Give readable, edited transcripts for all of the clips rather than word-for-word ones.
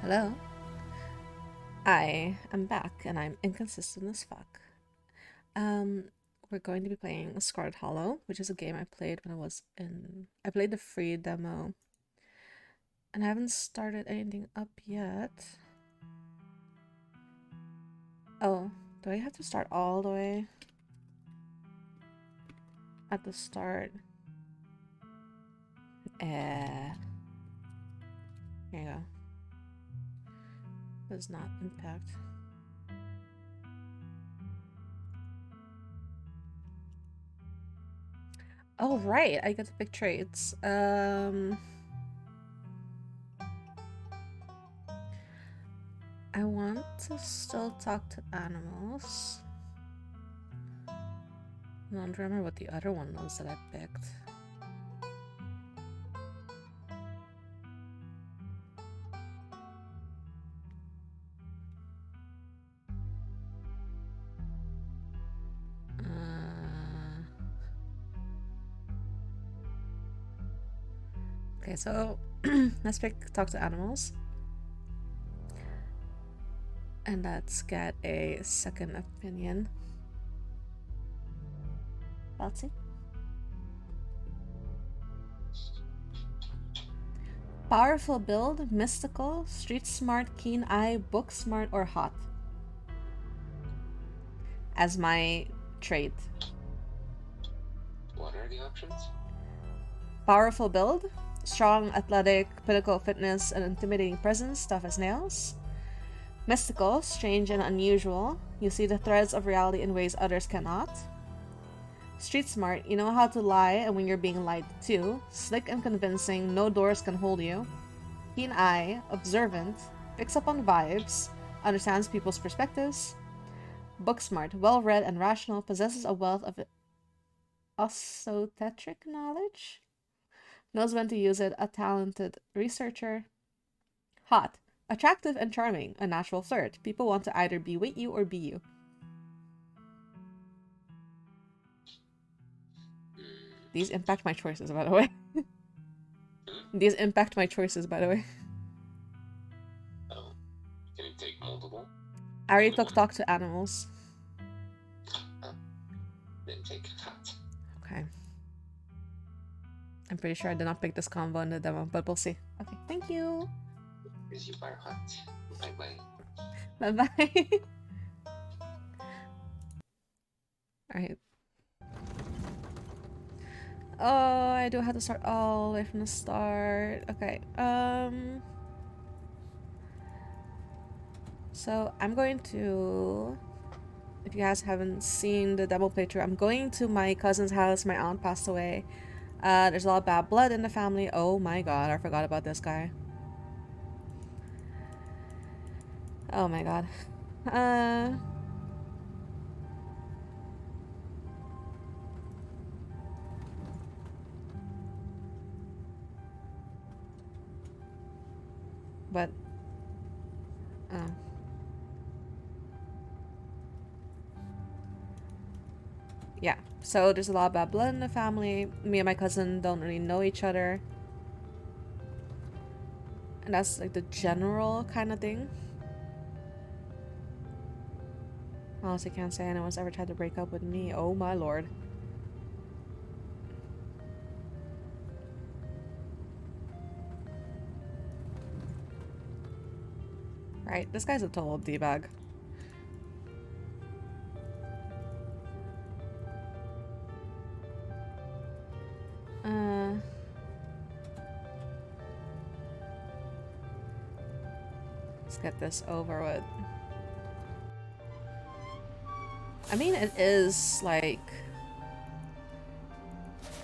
Hello. I am back and I'm inconsistent as fuck. Um, we're going to be playing Scarlet Hollow, which is a game I played when I played the free demo. And I haven't started anything up yet. Oh, do I have to start all the way at the start? Here you go. Does not impact. Oh, right. I get to pick traits. I want to still talk to animals. I don't remember what the other one was that I picked. Okay, so let's pick talk to animals. And let's get a second opinion. Botsy? Powerful build, mystical, street smart, keen eye, book smart, or hot? As my trait. What are the options? Powerful build, strong, athletic, pinnacle fitness, and intimidating presence, tough as nails. Mystical, strange and unusual. You see the threads of reality in ways others cannot. Street smart, you know how to lie and when you're being lied to. Slick and convincing, no doors can hold you. Keen eye, observant, picks up on vibes, understands people's perspectives. Book smart, well read and rational, possesses a wealth of esoteric knowledge. Knows when to use it, a talented researcher. Hot, attractive and charming, a natural flirt. People want to either be with you or be you. These impact my choices, by the way. These impact my choices, by the way. Oh, can you take multiple? I already took talk to animals. Then take hot. Okay. I'm pretty sure I did not pick this combo in the demo, but we'll see. Okay, thank you. Is you are hot. Bye bye. Bye bye. Alright. Oh, I do have to start all the way from the start. Okay, so I'm going to, if you guys haven't seen the demo playthrough, I'm going to my cousin's house. My aunt passed away. There's a lot of bad blood in the family. Oh my god, I forgot about this guy. Oh my god. But oh. Yeah, so there's a lot of bad blood in the family. Me and my cousin don't really know each other. And that's like the general kind of thing. Honestly, can't say anyone's ever tried to break up with me. Oh my lord. Right, this guy's a total D-bag. Let's get this over with. I mean, it is, like,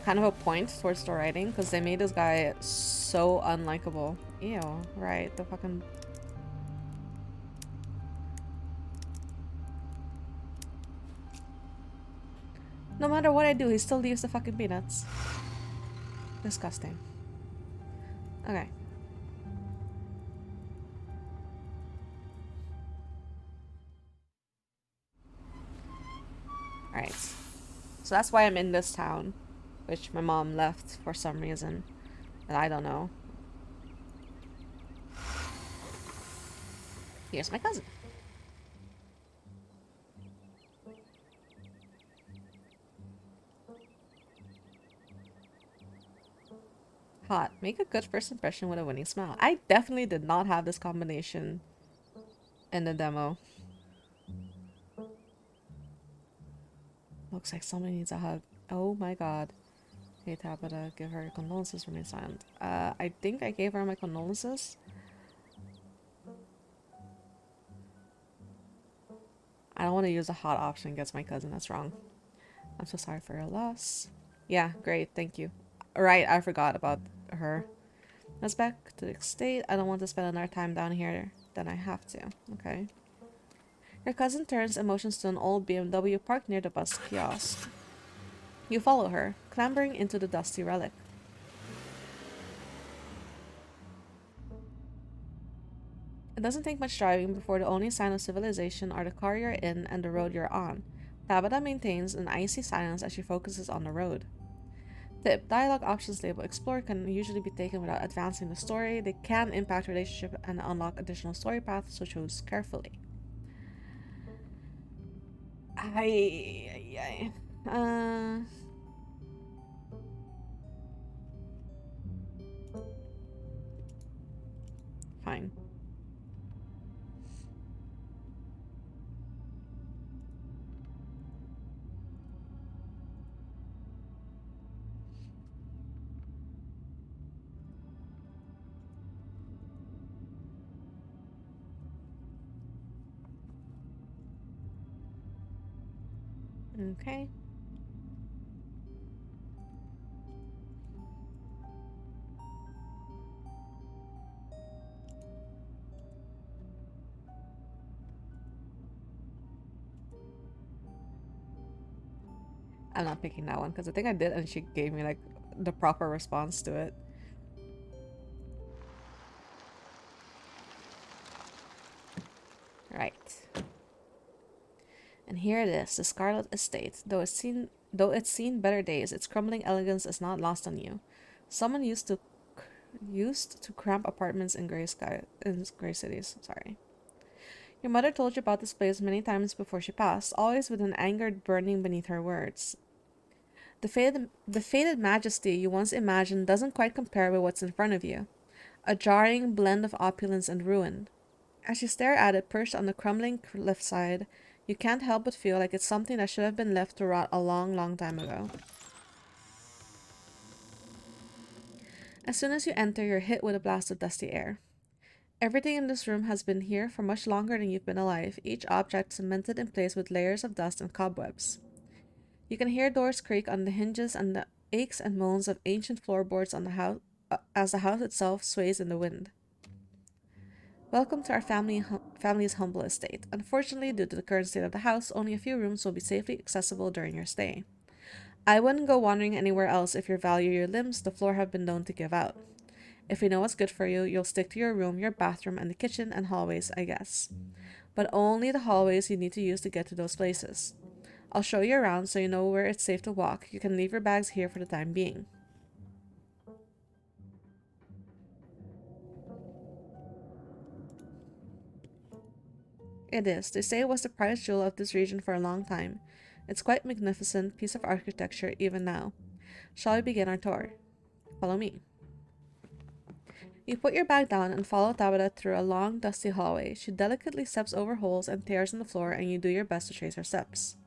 kind of a point towards the writing, because they made this guy so unlikable. Ew, right, the fucking... No matter what I do, he still leaves the fucking peanuts. Disgusting. Okay. Alright. So that's why I'm in this town, which my mom left for some reason. And I don't know. Here's my cousin. Hot. Make a good first impression with a winning smile. I definitely did not have this combination in the demo. Looks like somebody needs a hug. Oh my god. Hey Tabitha, give her condolences, remain silent. I think I gave her my condolences. I don't want to use a hot option against my cousin, that's wrong. I'm so sorry for your loss. Yeah, great, thank you. Right, I forgot about her. Let's back to the estate. I don't want to spend another time down here than I have to. Okay. Your cousin turns emotions to an old BMW parked near the bus kiosk. You follow her, clambering into the dusty relic. It doesn't take much driving before the only sign of civilization are the car you're in and the road you're on. Tabitha maintains an icy silence as she focuses on the road. The dialogue options label Explore can usually be taken without advancing the story. They can impact relationship and unlock additional story paths, so choose carefully. Ay. Fine. Okay. I'm not picking that one because I think I did and she gave me like the proper response to it. Right. And here it is, the Scarlet Estate. Though it's seen better days, its crumbling elegance is not lost on you. Someone used to cramp apartments in gray cities. Sorry. Your mother told you about this place many times before she passed, always with an anger burning beneath her words. The faded majesty you once imagined doesn't quite compare with what's in front of you. A jarring blend of opulence and ruin. As you stare at it perched on the crumbling cliffside, you can't help but feel like it's something that should have been left to rot a long, long time ago. As soon as you enter, you're hit with a blast of dusty air. Everything in this room has been here for much longer than you've been alive, each object cemented in place with layers of dust and cobwebs. You can hear doors creak on the hinges and the aches and moans of ancient floorboards on the house as the house itself sways in the wind. Welcome to our family's humble estate. Unfortunately, due to the current state of the house, only a few rooms will be safely accessible during your stay. I wouldn't go wandering anywhere else if you value your limbs, the floor have been known to give out. If you know what's good for you, you'll stick to your room, your bathroom, and the kitchen and hallways, I guess. But only the hallways you need to use to get to those places. I'll show you around so you know where it's safe to walk. You can leave your bags here for the time being. It is. They say it was the prized jewel of this region for a long time. It's quite a magnificent piece of architecture even now. Shall we begin our tour? Follow me. You put your bag down and follow Tabitha through a long, dusty hallway. She delicately steps over holes and tears in the floor, and you do your best to trace her steps.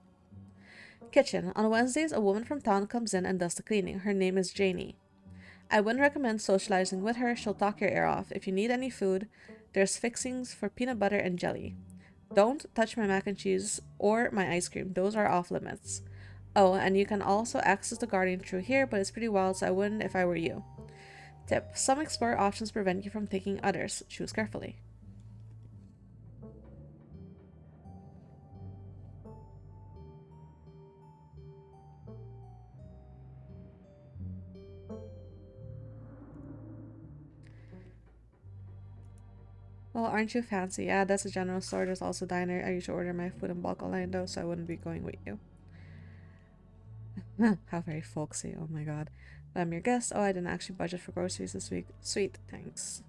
Kitchen. On Wednesdays, a woman from town comes in and does the cleaning. Her name is Janie. I wouldn't recommend socializing with her. She'll talk your ear off. If you need any food, there's fixings for peanut butter and jelly. Don't touch my mac and cheese or my ice cream. Those are off limits. Oh, and you can also access the garden through here, but it's pretty wild, so I wouldn't if I were you. Tip. Some explorer options prevent you from taking others. Choose carefully. Well, aren't you fancy? Yeah, that's a general store. There's also a diner. I usually order my food in bulk online though, so I wouldn't be going with you. How very folksy. Oh my god. But I'm your guest. Oh, I didn't actually budget for groceries this week. Sweet. Thanks.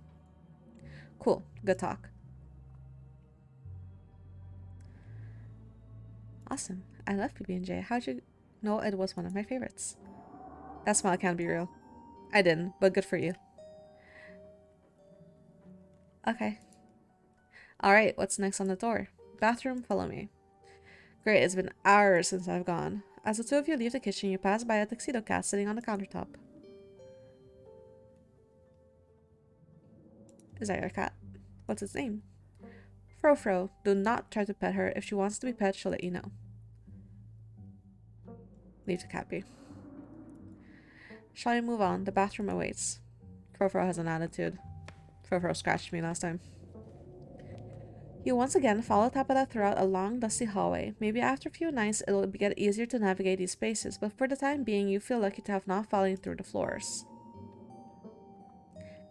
Cool. Good talk. Awesome. I love PB&J. How'd you know it was one of my favorites? That smile can't be real. I didn't, but good for you. Okay. Alright, what's next on the door? Bathroom, follow me. Great, it's been hours since I've gone. As the two of you leave the kitchen, you pass by a tuxedo cat sitting on the countertop. Is that your cat? What's its name? Fro. Do not try to pet her. If she wants to be pet, she'll let you know. Leave the cat be. Shall we move on? The bathroom awaits. Fro has an attitude. Fro scratched me last time. You once again follow Tapada throughout a long, dusty hallway. Maybe after a few nights it'll get easier to navigate these spaces, but for the time being you feel lucky to have not fallen through the floors.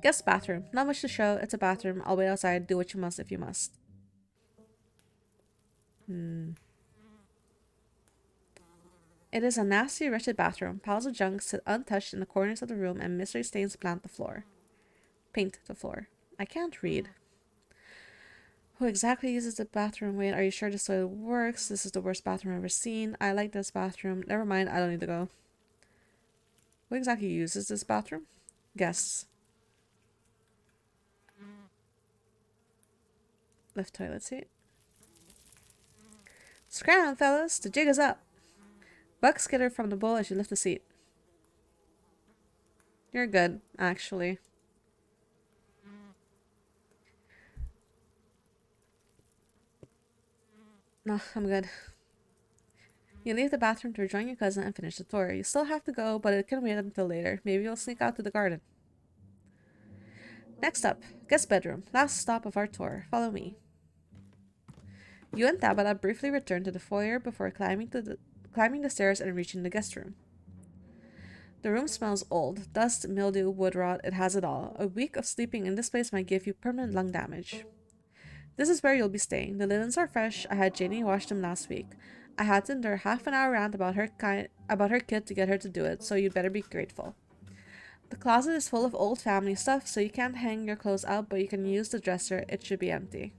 Guest bathroom. Not much to show. It's a bathroom. I'll wait outside. Do what you must if you must. It is a nasty, wretched bathroom. Piles of junk sit untouched in the corners of the room and mystery stains paint the floor. I can't read. Who exactly uses the bathroom? Wait, are you sure this toilet works? This is the worst bathroom I've ever seen. I like this bathroom. Never mind, I don't need to go. Who exactly uses this bathroom? Guests. Lift toilet seat. Scram, fellas! The jig is up! Buck skitter from the bowl as you lift the seat. You're good, actually. No, I'm good. You leave the bathroom to rejoin your cousin and finish the tour. You still have to go, but it can wait until later. Maybe you'll sneak out to the garden. Next up, guest bedroom. Last stop of our tour. Follow me. You and Tabata briefly return to the foyer before climbing the stairs and reaching the guest room. The room smells old. Dust, mildew, wood rot, it has it all. A week of sleeping in this place might give you permanent lung damage. This is where you'll be staying. The linens are fresh. I had Janie wash them last week. I had to endure half an hour rant about her kid to get her to do it, so you'd better be grateful. The closet is full of old family stuff, so you can't hang your clothes out, but you can use the dresser. It should be empty.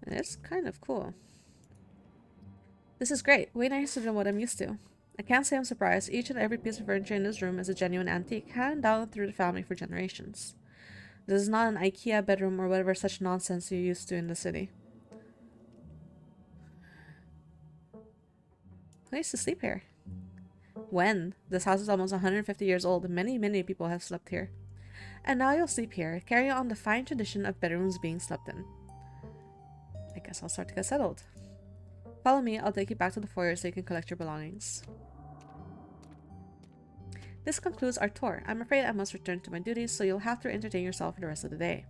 And it's kind of cool. This is great. Way nicer than what I'm used to. I can't say I'm surprised. Each and every piece of furniture in this room is a genuine antique, handed down through the family for generations. This is not an IKEA bedroom or whatever such nonsense you're used to in the city. Who used to sleep here? When? This house is almost 150 years old. Many people have slept here. And now you'll sleep here, carrying on the fine tradition of bedrooms being slept in. I guess I'll start to get settled. Follow me, I'll take you back to the foyer so you can collect your belongings. This concludes our tour. I'm afraid I must return to my duties, so you'll have to entertain yourself for the rest of the day.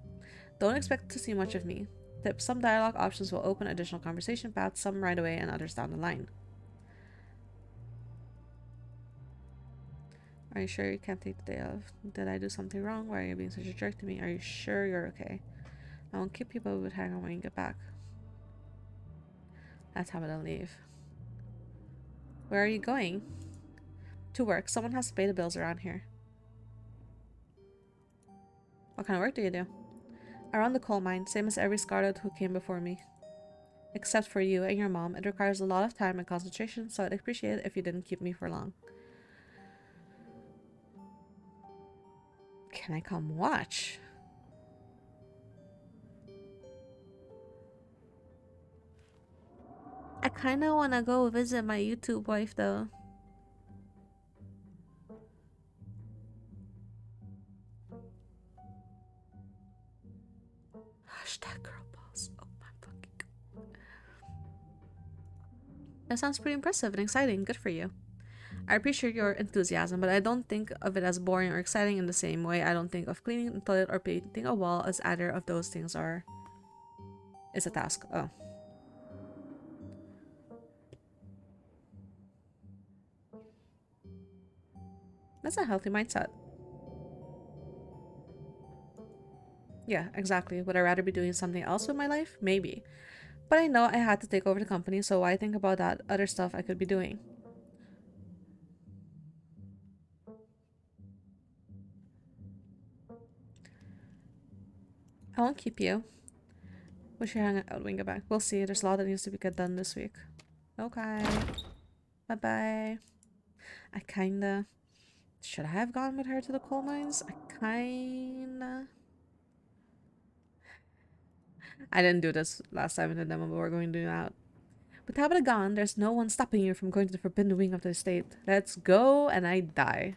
Don't expect to see much of me. Tips: some dialogue options will open additional conversation paths, some right away and others down the line. Are you sure you can't take the day off? Did I do something wrong? Why are you being such a jerk to me? Are you sure you're okay? I won't keep people who would hang on when you get back. That's how it'll leave. Where are you going? To work. Someone has to pay the bills around here. What kind of work do you do? I run the coal mine, same as every Scarlet who came before me. Except for you and your mom. It requires a lot of time and concentration, so I'd appreciate it if you didn't keep me for long. Can I come watch? I kinda wanna go visit my YouTube wife though. Hashtag girl boss. Oh my fucking god. That sounds pretty impressive and exciting. Good for you. I appreciate your enthusiasm, but I don't think of it as boring or exciting in the same way I don't think of cleaning the toilet or painting a wall as either of those things is a task. Oh. That's a healthy mindset. Yeah, exactly. Would I rather be doing something else with my life? Maybe. But I know I had to take over the company, so why think about that other stuff I could be doing? I won't keep you. We should hang out when we get back. We'll see. There's a lot that needs to be get done this week. Okay. Bye-bye. I kinda... Should I have gone with her to the coal mines? I didn't do this last time in the demo, but we're going to do that. With Tabitha gone, there's no one stopping you from going to the forbidden wing of the estate. Let's go, and I die.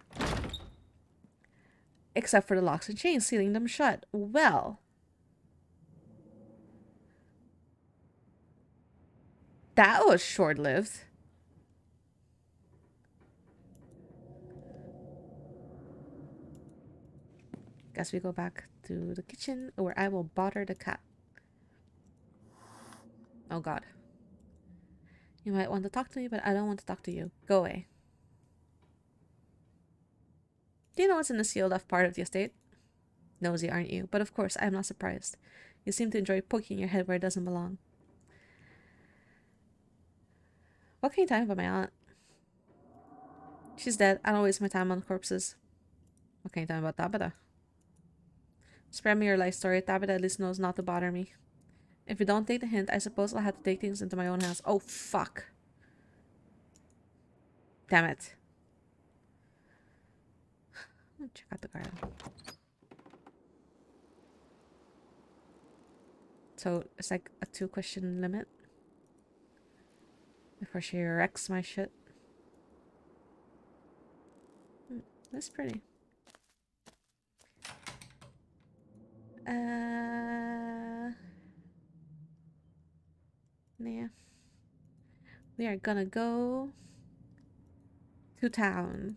Except for the locks and chains, sealing them shut. Well... That was short-lived. Guess we go back to the kitchen, where I will bother the cat. Oh god. You might want to talk to me, but I don't want to talk to you. Go away. Do you know what's in the sealed-off part of the estate? Nosy, aren't you? But of course, I'm not surprised. You seem to enjoy poking your head where it doesn't belong. What can you tell me about my aunt? She's dead. I don't waste my time on corpses. What can you tell me about Tabitha? Spare me your life story. Tabitha at least knows not to bother me. If you don't take the hint, I suppose I'll have to take things into my own hands. Oh, fuck. Damn it. Check out the garden. So, it's like a 2-question limit. Before she wrecks my shit. That's pretty. Yeah. We are gonna go to town.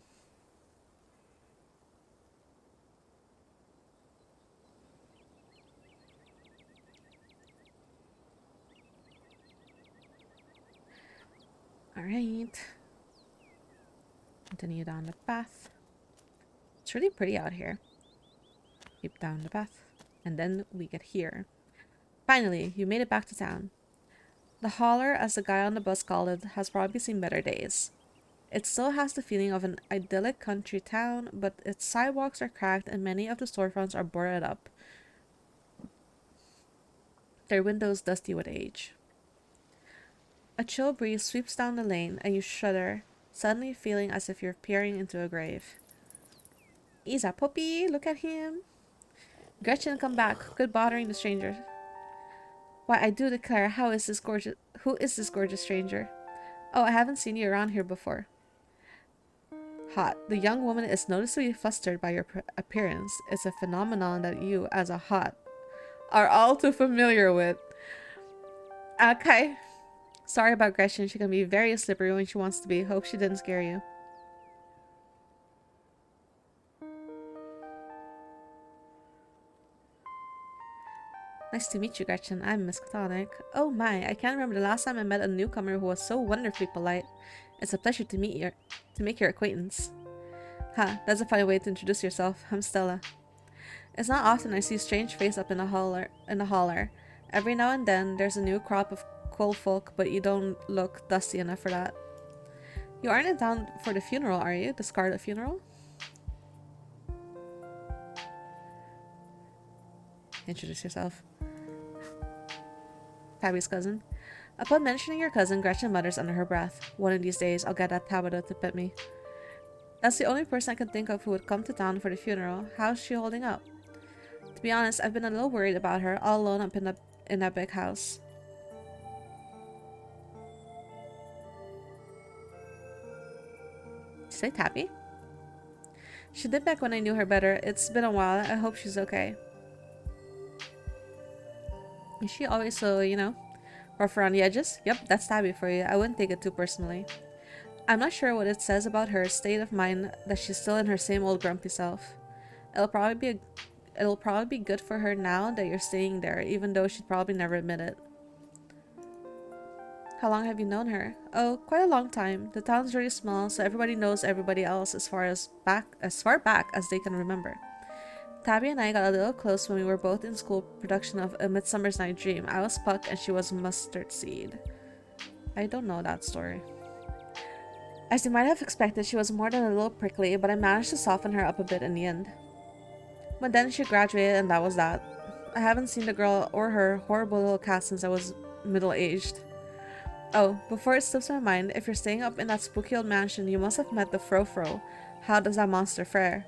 Alright. Continue down the path. It's really pretty out here. Keep down the path. And then we get here. Finally, you made it back to town. The holler, as the guy on the bus called it, has probably seen better days. It still has the feeling of an idyllic country town, but its sidewalks are cracked and many of the storefronts are boarded up. Their windows dusty with age. A chill breeze sweeps down the lane and you shudder, suddenly feeling as if you're peering into a grave. He's a puppy, look at him. Gretchen, come back. Quit bothering the stranger. Why, I do declare, who is this gorgeous stranger? Oh, I haven't seen you around here before. Hot. The young woman is noticeably flustered by your appearance. It's a phenomenon that you, as a hot, are all too familiar with. Okay. Sorry about Gretchen. She can be very slippery when she wants to be. Hope she didn't scare you. Nice to meet you, Gretchen. I'm Misskatonik. Oh my, I can't remember the last time I met a newcomer who was so wonderfully polite. It's a pleasure to make your acquaintance. Huh, that's a funny way to introduce yourself. I'm Stella. It's not often I see a strange face up in the holler. Every now and then, there's a new crop of cool folk, but you don't look dusty enough for that. You aren't in town for the funeral, are you? The Scarlet funeral? Introduce yourself. Tabby's cousin. Upon mentioning your cousin, Gretchen mutters under her breath. One of these days, I'll get that Tabitha to pet me. That's the only person I can think of who would come to town for the funeral. How's she holding up? To be honest, I've been a little worried about her, all alone up in that big house. Did you say Tabby? She did back when I knew her better. It's been a while. I hope she's okay. Is she always so, you know, rough around the edges? Yep, that's Tabby for you. I wouldn't take it too personally. I'm not sure what it says about her state of mind that she's still in her same old grumpy self. It'll probably be good for her now that you're staying there, even though she'd probably never admit it. How long have you known her? Oh, quite a long time. The town's really small, so everybody knows everybody else as far back as they can remember. Tabby and I got a little close when we were both in school production of A Midsummer's Night Dream. I was Puck and she was Mustard Seed. I don't know that story. As you might have expected, she was more than a little prickly, but I managed to soften her up a bit in the end. But then she graduated and that was that. I haven't seen the girl or her horrible little cat since I was middle-aged. Oh, before it slips my mind, if you're staying up in that spooky old mansion, you must have met the Fro-Fro. How does that monster fare?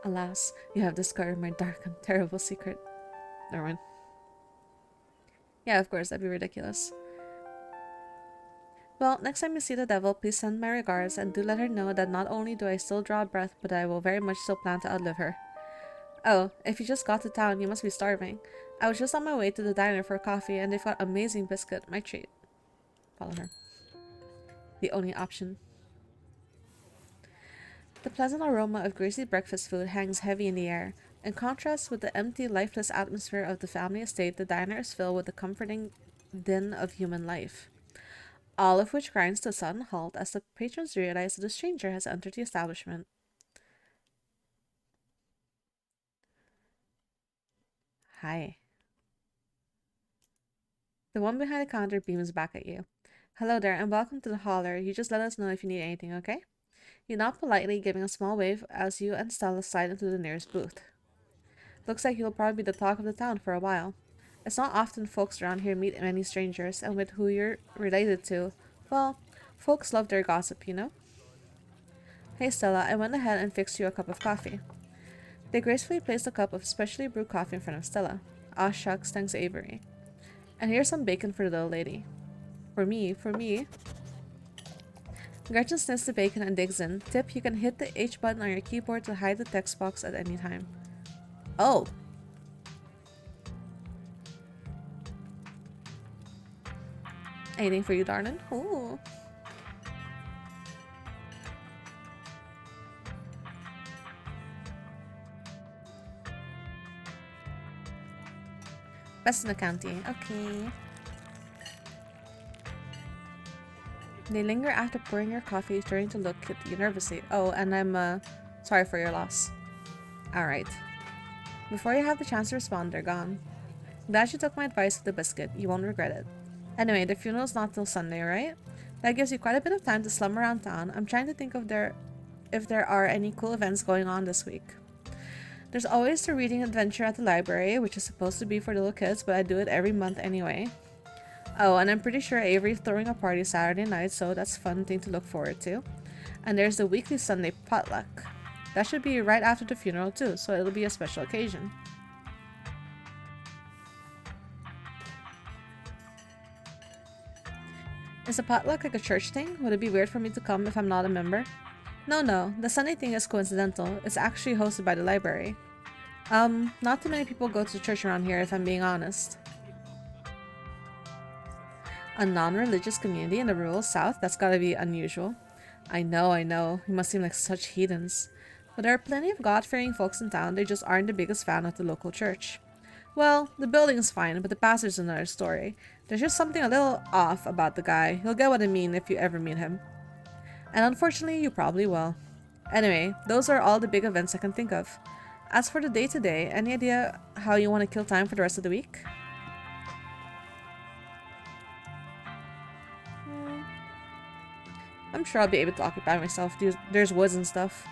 Alas, you have discovered my dark and terrible secret. Never mind. Yeah, of course, that'd be ridiculous. Well, next time you see the devil, please send my regards and do let her know that not only do I still draw a breath, but I will very much still plan to outlive her. Oh, if you just got to town, you must be starving. I was just on my way to the diner for coffee and they've got amazing biscuit, my treat. Follow her. The only option. The pleasant aroma of greasy breakfast food hangs heavy in the air. In contrast with the empty, lifeless atmosphere of the family estate, the diner is filled with the comforting din of human life. All of which grinds to a sudden halt as the patrons realize that a stranger has entered the establishment. Hi. The one behind the counter beams back at you. Hello there, and welcome to the holler. You just let us know if you need anything, okay? You nod politely, giving a small wave as you and Stella slide into the nearest booth. Looks like you'll probably be the talk of the town for a while. It's not often folks around here meet many strangers, and with who you're related to, well, folks love their gossip, you know? Hey Stella, I went ahead and fixed you a cup of coffee. They gracefully placed a cup of specially brewed coffee in front of Stella. Aw shucks, thanks Avery. And here's some bacon for the little lady. For me. Gretchen sniffs the bacon and digs in. Tip, you can hit the H button on your keyboard to hide the text box at any time. Oh! Anything for you, darling? Ooh. Best in the county. Okay. They linger after pouring your coffee, turning to look at you nervously. Oh, and I'm, sorry for your loss. Alright. Before you have the chance to respond, they're gone. Glad you took my advice with the biscuit. You won't regret it. Anyway, the funeral's not till Sunday, right? That gives you quite a bit of time to slum around town. I'm trying to think of if there are any cool events going on this week. There's always the reading adventure at the library, which is supposed to be for little kids, but I do it every month anyway. Oh, and I'm pretty sure Avery's throwing a party Saturday night, so that's a fun thing to look forward to. And there's the weekly Sunday potluck. That should be right after the funeral too, so it'll be a special occasion. Is a potluck like a church thing? Would it be weird for me to come if I'm not a member? No, the Sunday thing is coincidental. It's actually hosted by the library. Not too many people go to church around here if I'm being honest. A non-religious community in the rural south? That's gotta be unusual. I know. We must seem like such heathens. But there are plenty of God-fearing folks in town, they just aren't the biggest fan of the local church. Well, the building's fine, but the pastor's another story. There's just something a little off about the guy. You'll get what I mean if you ever meet him. And unfortunately, you probably will. Anyway, those are all the big events I can think of. As for the day-to-day, any idea how you want to kill time for the rest of the week? I'm sure I'll be able to occupy myself. There's woods and stuff.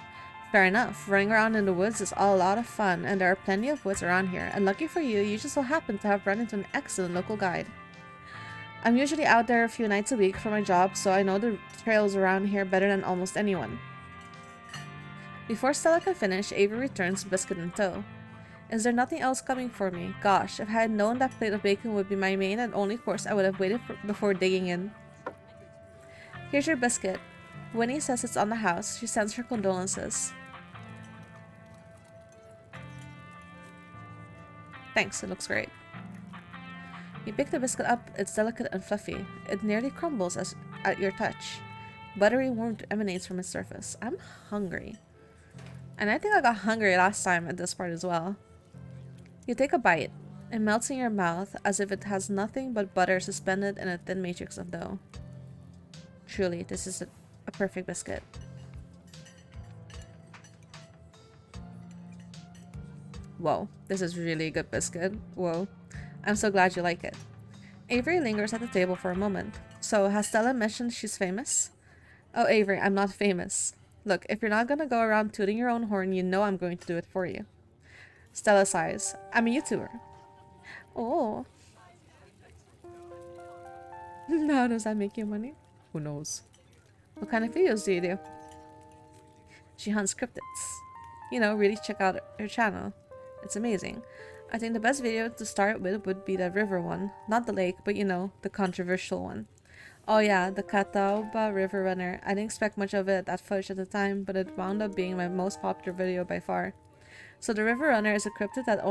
Fair enough. Running around in the woods is all a lot of fun, and there are plenty of woods around here. And lucky for you, you just so happen to have run into an excellent local guide. I'm usually out there a few nights a week for my job, so I know the trails around here better than almost anyone. Before Stella can finish, Avery returns, biscuit in tow. Is there nothing else coming for me? Gosh, if I had known that plate of bacon would be my main and only course, I would have waited before digging in. Here's your biscuit. Winnie says it's on the house. She sends her condolences. Thanks, it looks great. You pick the biscuit up, it's delicate and fluffy. It nearly crumbles at your touch. Buttery warmth emanates from its surface. I'm hungry. And I think I got hungry last time at this part as well. You take a bite. It melts in your mouth as if it has nothing but butter suspended in a thin matrix of dough. Truly, this is a perfect biscuit. Whoa, this is really a good biscuit. Whoa. I'm so glad you like it. Avery lingers at the table for a moment. So, has Stella mentioned she's famous? Oh, Avery, I'm not famous. Look, if you're not gonna go around tooting your own horn, you know I'm going to do it for you. Stella sighs. I'm a YouTuber. Oh. How does that make you money? Who knows? What kind of videos do you do? She hunts cryptids. You know, really check out her channel. It's amazing. I think the best video to start with would be the river one. Not the lake, but you know, the controversial one. Oh yeah, the Catawba River Runner. I didn't expect much of it at first at the time, but it wound up being my most popular video by far. So the River Runner is a cryptid that's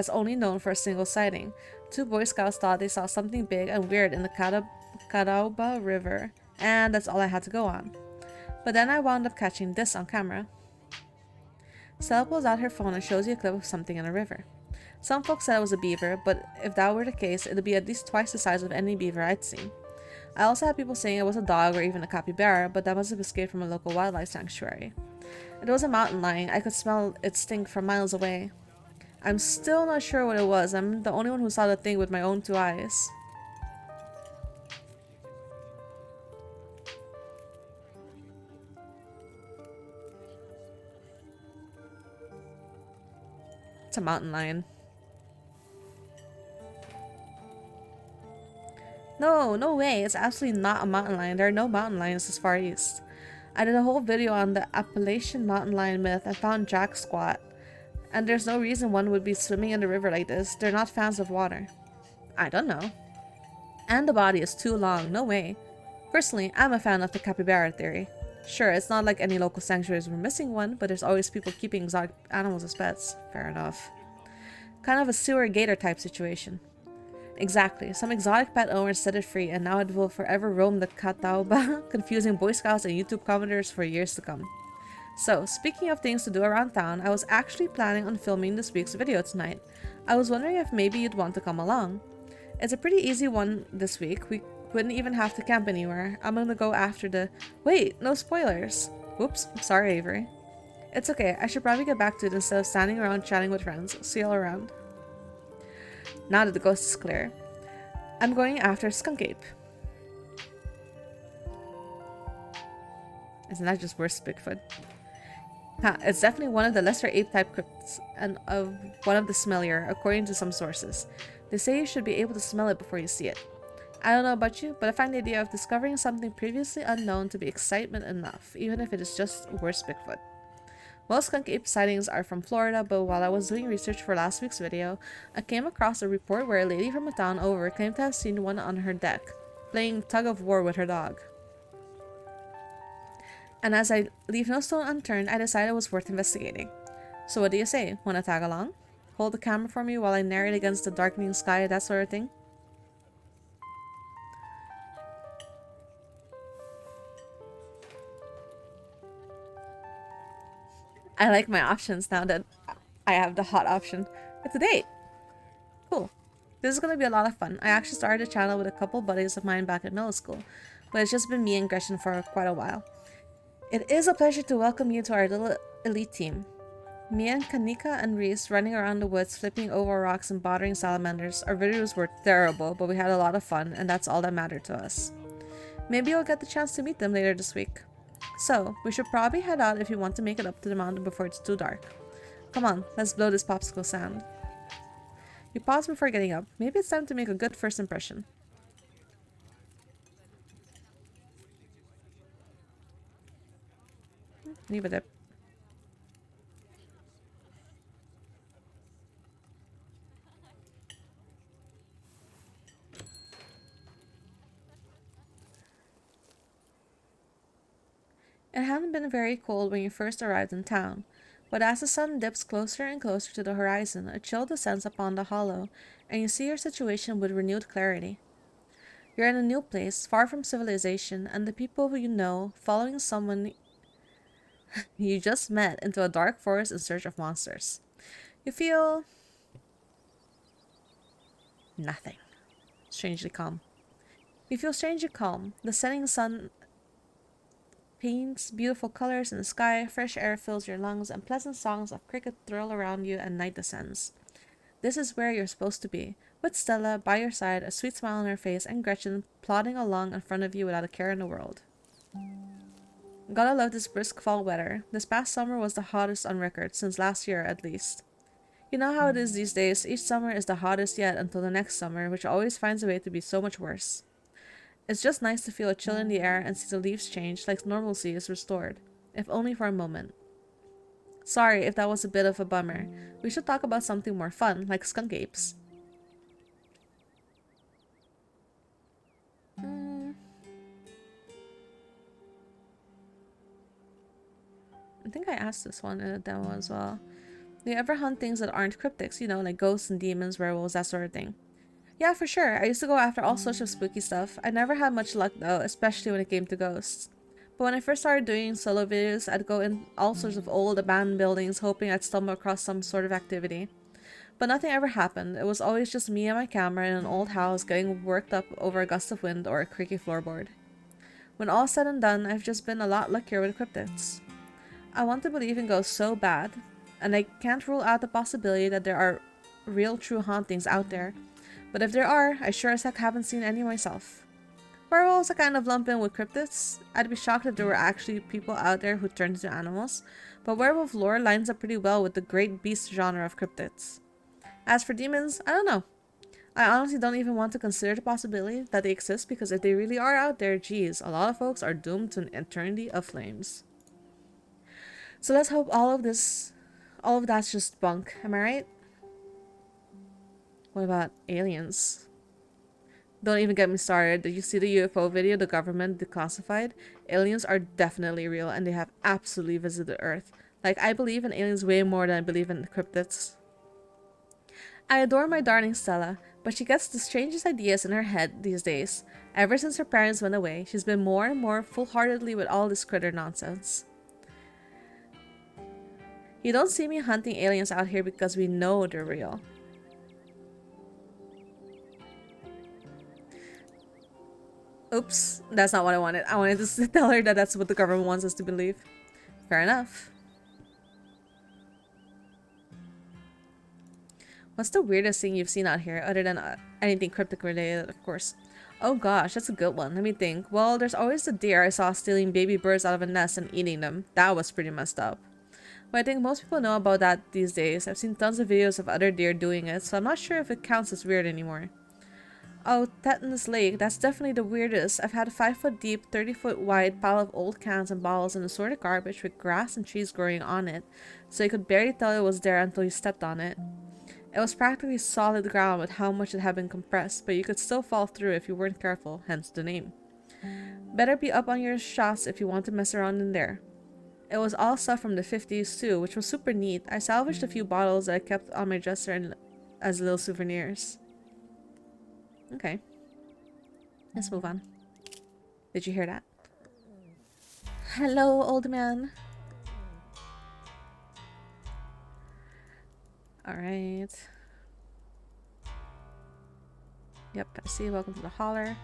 only known for a single sighting. Two Boy Scouts thought they saw something big and weird in the Catawba River, and that's all I had to go on. But then I wound up catching this on camera. Stella pulls out her phone and shows you a clip of something in a river. Some folks said it was a beaver, but if that were the case, it'd be at least twice the size of any beaver I'd seen. I also had people saying it was a dog or even a capybara, but that must have escaped from a local wildlife sanctuary. It was a mountain lion. I could smell its stink from miles away. I'm still not sure what it was. I'm the only one who saw the thing with my own two eyes. It's a mountain lion. No, no way. It's absolutely not a mountain lion. There are no mountain lions this far east. I did a whole video on the Appalachian mountain lion myth and found Jack squat. And there's no reason one would be swimming in the river like this. They're not fans of water. I don't know. And the body is too long. No way. Personally, I'm a fan of the capybara theory. Sure, it's not like any local sanctuaries were missing one, but there's always people keeping exotic animals as pets. Fair enough. Kind of a sewer gator type situation. Exactly. Some exotic pet owners set it free, and now it will forever roam the Catawba, confusing Boy Scouts and YouTube commenters for years to come. So, speaking of things to do around town, I was actually planning on filming this week's video tonight. I was wondering if maybe you'd want to come along. It's a pretty easy one this week. We wouldn't even have to camp anywhere. I'm gonna go after the... Wait, no spoilers. Whoops, sorry Avery. It's okay, I should probably get back to it instead of standing around chatting with friends. See y'all around. Now that the ghost is clear, I'm going after Skunk Ape. Isn't that just worse Bigfoot? It's definitely one of the lesser ape-type cryptids, and one of the smellier, according to some sources. They say you should be able to smell it before you see it. I don't know about you, but I find the idea of discovering something previously unknown to be excitement enough, even if it is just worse Bigfoot. Most skunk ape sightings are from Florida, but while I was doing research for last week's video, I came across a report where a lady from a town over claimed to have seen one on her deck, playing tug of war with her dog. And as I leave no stone unturned, I decided it was worth investigating. So what do you say? Wanna tag along? Hold the camera for me while I narrate against the darkening sky, that sort of thing? I like my options now that I have the hot option. It's a date! Cool. This is gonna be a lot of fun. I actually started a channel with a couple buddies of mine back in middle school, but it's just been me and Gretchen for quite a while. It is a pleasure to welcome you to our little elite team. Me and Kanika and Reese running around the woods, flipping over rocks and bothering salamanders. Our videos were terrible, but we had a lot of fun, and that's all that mattered to us. Maybe you'll get the chance to meet them later this week. So, we should probably head out if you want to make it up to the mountain before it's too dark. Come on, let's blow this popsicle sand. You pause before getting up. Maybe it's time to make a good first impression. Leave it up. It hadn't been very cold when you first arrived in town, but as the sun dips closer and closer to the horizon, a chill descends upon the hollow, and you see your situation with renewed clarity. You're in a new place, far from civilization, and the people who you know, following someone you just met into a dark forest in search of monsters. You feel... nothing. Strangely calm. You feel strangely calm. The setting sun paints beautiful colors in the sky, fresh air fills your lungs, and pleasant songs of cricket thrill around you, and night descends. This is where you're supposed to be, with Stella by your side, a sweet smile on her face, and Gretchen plodding along in front of you without a care in the world. Gotta love this brisk fall weather. This past summer was the hottest on record, since last year at least. You know how it is these days, each summer is the hottest yet until the next summer, which always finds a way to be so much worse. It's just nice to feel a chill in the air and see the leaves change, like normalcy is restored, if only for a moment. Sorry if that was a bit of a bummer. We should talk about something more fun, like skunk apes. I think I asked this one in a demo as well. Do you ever hunt things that aren't cryptics, you know, like ghosts and demons, werewolves, that sort of thing? Yeah, for sure. I used to go after all sorts of spooky stuff. I never had much luck though, especially when it came to ghosts. But when I first started doing solo videos, I'd go in all sorts of old abandoned buildings hoping I'd stumble across some sort of activity. But nothing ever happened. It was always just me and my camera in an old house getting worked up over a gust of wind or a creaky floorboard. When all said and done, I've just been a lot luckier with cryptids. I want to believe in ghosts so bad, and I can't rule out the possibility that there are real true hauntings out there. But if there are, I sure as heck haven't seen any myself. Werewolves I kind of lump in with cryptids. I'd be shocked if there were actually people out there who turned into animals, but werewolf lore lines up pretty well with the great beast genre of cryptids. As for demons, I don't know. I honestly don't even want to consider the possibility that they exist, because if they really are out there, geez, a lot of folks are doomed to an eternity of flames. So let's hope all of that's just bunk, am I right? What about aliens? Don't even get me started. Did you see the UFO video the government declassified? Aliens are definitely real, and they have absolutely visited Earth. Like, I believe in aliens way more than I believe in cryptids. I adore my darling Stella, but she gets the strangest ideas in her head these days. Ever since her parents went away, she's been more and more full-heartedly with all this critter nonsense. You don't see me hunting aliens out here because we know they're real. Oops, that's not what I wanted. I wanted to tell her that that's what the government wants us to believe. Fair enough. What's the weirdest thing you've seen out here, other than anything cryptic related, of course? Oh gosh, that's a good one. Let me think. Well, there's always the deer I saw stealing baby birds out of a nest and eating them. That was pretty messed up. But I think most people know about that these days. I've seen tons of videos of other deer doing it, so I'm not sure if it counts as weird anymore. Oh, Tetanus Lake, that's definitely the weirdest. I've had a 5-foot deep, 30-foot wide pile of old cans and bottles and assorted garbage with grass and trees growing on it, so you could barely tell it was there until you stepped on it. It was practically solid ground with how much it had been compressed, but you could still fall through if you weren't careful, hence the name. Better be up on your shots if you want to mess around in there. It was all stuff from the 50s too, which was super neat. I salvaged a few bottles that I kept on my dresser and as little souvenirs. Okay. Let's move on. Did you hear that? Hello, old man. Alright. Yep, I see. Welcome to the holler.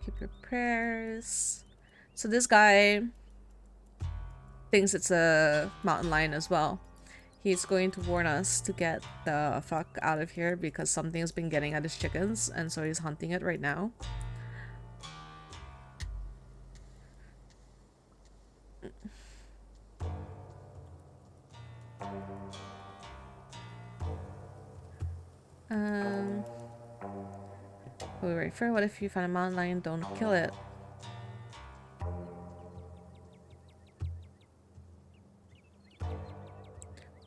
Keep your prayers. So this guy thinks it's a mountain lion as well. He's going to warn us to get the fuck out of here because something's been getting at his chickens, and so he's hunting it right now. Wait, for what if you find a mountain lion? Don't kill it.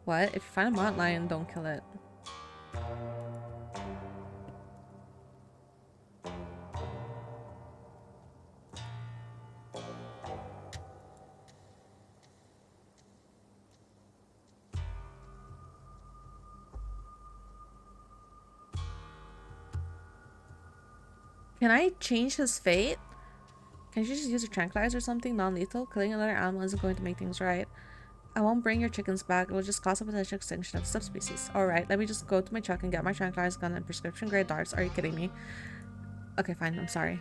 What? If you find a mountain lion, don't kill it. Can I change his fate? Can you just use a tranquilizer or something non-lethal? Killing another animal isn't going to make things right. I won't bring your chickens back. It will just cause a potential extinction of subspecies. Alright, let me just go to my truck and get my tranquilizer gun and prescription grade darts. Are you kidding me? Okay, fine. I'm sorry.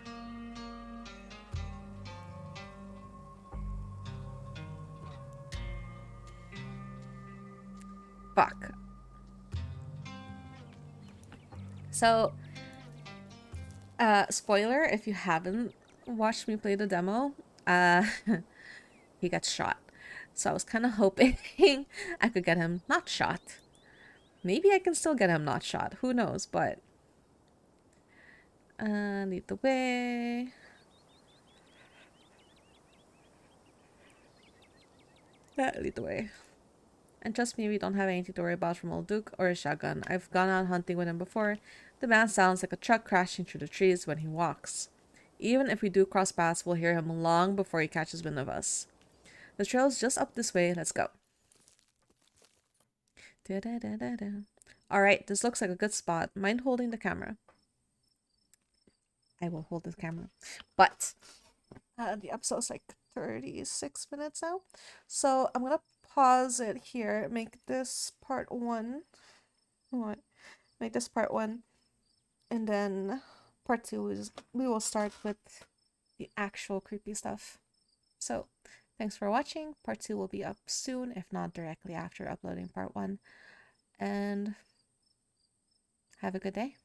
So, spoiler, if you haven't watched me play the demo, he got shot. So I was kind of hoping I could get him not shot. Maybe I can still get him not shot. Who knows? But lead the way. Lead the way. And trust me, we don't have anything to worry about from old Duke or his shotgun. I've gone out hunting with him before. The man sounds like a truck crashing through the trees when he walks. Even if we do cross paths, we'll hear him long before he catches wind of us. The trail's just up this way. Let's go. Alright, this looks like a good spot. Mind holding the camera? I will hold the camera. But the episode's like 36 minutes now. So I'm gonna pause it here. Make this part 1. What? Make this part 1. And then part 2 is we will start with the actual creepy stuff. So thanks for watching. Part 2 will be up soon, if not directly after uploading part 1. And have a good day.